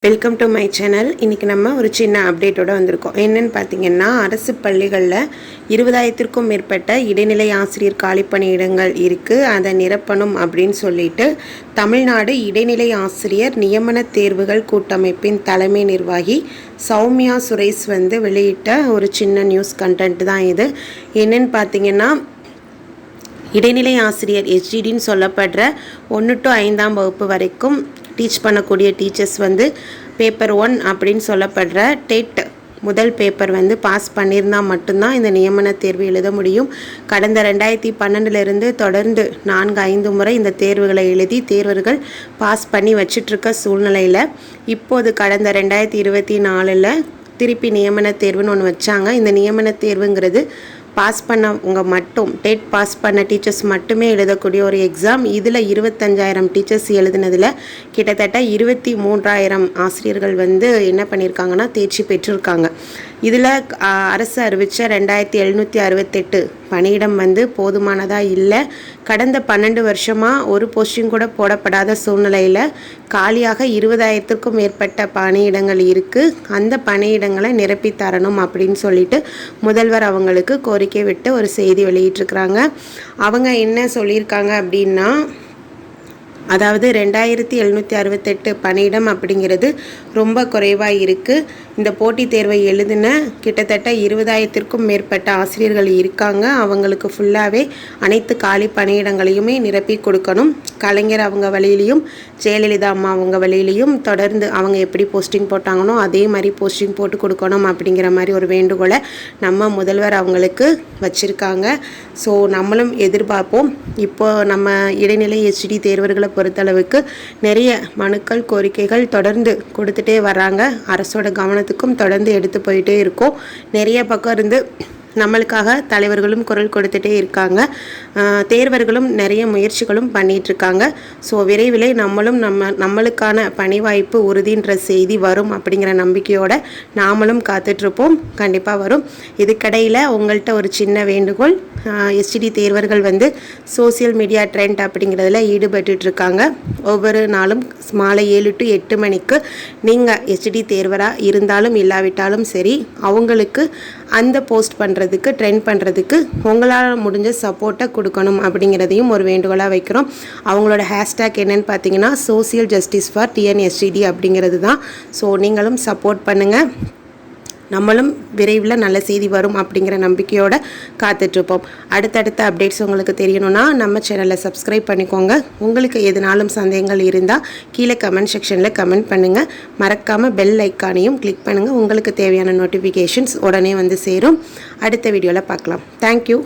Welcome to my channel. இன்றைக்கி நம்ம ஒரு சின்ன அப்டேட்டோடு வந்திருக்கோம். என்னென்னு பார்த்தீங்கன்னா, அரசு பள்ளிகளில் 20,000க்கும் மேற்பட்ட இடைநிலை ஆசிரியர் காலிப்பணியிடங்கள் இருக்குது. அதை நிரப்பணும் அப்படின்னு சொல்லிட்டு தமிழ்நாடு இடைநிலை ஆசிரியர் நியமன தேர்வுகள் கூட்டமைப்பின் தலைமை நிர்வாகி சௌமியா சுரேஷ் வெளியிட்ட ஒரு சின்ன நியூஸ் கண்டென்ட் தான் இது. என்னென்னு பார்த்தீங்கன்னா, இடைநிலை ஆசிரியர் HGDன்னு சொல்லப்படுற 1 to 5ஆம் வகுப்பு வரைக்கும் டீச் பண்ணக்கூடிய டீச்சர்ஸ் பேப்பர் 1 அப்படின்னு சொல்லப்படுற டெட் முதல் பேப்பர் பாஸ் பண்ணியிருந்தால் மட்டும்தான் இந்த நியமன தேர்வு எழுத முடியும். கடந்த 2012 தொடர்ந்து 4-5 முறை இந்த தேர்வுகளை எழுதி தேர்வர்கள் பாஸ் பண்ணி வச்சிட்ருக்க சூழ்நிலையில் இப்போது கடந்த 2024 திருப்பி நியமன தேர்வுன்னு ஒன்று வச்சாங்க. இந்த நியமன தேர்வுங்கிறது பாஸ் பண்ணவங்க மட்டும், டெட் பாஸ் பண்ண டீச்சர்ஸ் மட்டுமே எழுதக்கூடிய ஒரு எக்ஸாம். இதில் 25,000 டீச்சர்ஸ் எழுதுனதில் கிட்டத்தட்ட 23,000 ஆசிரியர்கள் என்ன பண்ணியிருக்காங்கன்னா தேர்ச்சி பெற்றிருக்காங்க. இதில் அரசு அறிவித்த 2,768 பணியிடம் போதுமானதாக இல்லை. கடந்த 12 வருஷமாக ஒரு போஸ்டிங் கூட போடப்படாத சூழ்நிலையில் காலியாக 20,000க்கும் மேற்பட்ட பணியிடங்கள் இருக்குது. அந்த பணியிடங்களை நிரப்பி தரணும் அப்படின்னு சொல்லிட்டு முதல்வர் அவங்களுக்கு கோரிக்கை விட்டு ஒரு செய்தி வெளியிட்டிருக்கிறாங்க. அவங்க என்ன சொல்லியிருக்காங்க அப்படின்னா, அதாவது 2,768 பணியிடம் அப்படிங்கிறது ரொம்ப குறைவாக இருக்குது. இந்த போட்டித் தேர்வை எழுதின கிட்டத்தட்ட 20,000க்கும் மேற்பட்ட ஆசிரியர்கள் இருக்காங்க. அவங்களுக்கு ஃபுல்லாகவே அனைத்து காலி பணியிடங்களையுமே நிரப்பி கொடுக்கணும். கலைஞர் அவங்க வழியிலையும் ஜெயலலிதா அம்மா அவங்க வழியிலையும் தொடர்ந்து அவங்க எப்படி போஸ்டிங் போட்டாங்களோ அதே மாதிரி போஸ்டிங் போட்டு கொடுக்கணும் அப்படிங்கிற மாதிரி ஒரு வேண்டுகோளை நம்ம முதல்வர் அவங்களுக்கு வச்சுருக்காங்க. ஸோ நம்மளும் எதிர்பார்ப்போம். இப்போது நம்ம இடைநிலை HGD தேர்வர்களை பொறுத்தளவுக்கு நிறைய மனுக்கள் கோரிக்கைகள் தொடர்ந்து கொடுத்துட்டே வர்றாங்க. அரசோட கவனத்துக்கும் தொடர்ந்து எடுத்து போயிட்டே இருக்கோம். நிறைய பக்கம் இருந்து நம்மளுக்காக தலைவர்களும் குரல் கொடுத்துட்டே இருக்காங்க. தேர்வர்களும் நிறைய முயற்சிகளும் பண்ணிகிட்ருக்காங்க. ஸோ விரைவில் நம்மளுக்கான பணி வாய்ப்பு உறுதின்ற செய்தி வரும் அப்படிங்கிற நம்பிக்கையோடு நாமளும் காத்துட்ருப்போம். கண்டிப்பாக வரும். இதுக்கடையில் உங்கள்கிட்ட ஒரு சின்ன வேண்டுகோள். HGD தேர்வர்கள் சோசியல் மீடியா ட்ரெண்ட் அப்படிங்கிறதுல ஈடுபட்டுருக்காங்க. ஒவ்வொரு நாளும் மாலை 7 to 8 மணிக்கு நீங்கள் HGD தேர்வராக இருந்தாலும் இல்லாவிட்டாலும் சரி, அவங்களுக்கு அந்த போஸ்ட் பண்ணுறதுக்கு ட்ரெண்ட் பண்ணுறதுக்கு உங்களால் முடிஞ்ச சப்போர்ட்டை கொடுக்கணும் அப்படிங்கிறதையும் ஒரு வேண்டுகோளாக வைக்கிறோம். அவங்களோட ஹேஷ்டேக் என்னென்னு பார்த்தீங்கன்னா, சோசியல் ஜஸ்டிஸ் ஃபார் TNSGD அப்படிங்கிறது தான். ஸோ நீங்களும் சப்போர்ட் பண்ணுங்கள். நம்மளும் விரைவில் நல்ல செய்தி வரும் அப்படிங்கிற நம்பிக்கையோடு காத்துட்ருப்போம். அடுத்தடுத்த அப்டேட்ஸ் உங்களுக்கு தெரியணும்னா நம்ம சேனலை சப்ஸ்கிரைப் பண்ணிக்கோங்க. உங்களுக்கு எதுனாலும் சந்தேகங்கள் இருந்தால் கீழே கமெண்ட் செக்ஷனில் கமெண்ட் பண்ணுங்கள். மறக்காமல் பெல் ஐக்கானையும் கிளிக் பண்ணுங்கள். உங்களுக்கு தேவையான நோட்டிஃபிகேஷன்ஸ் உடனே சேரும். அடுத்த வீடியோவில் பார்க்கலாம். தேங்க்யூ.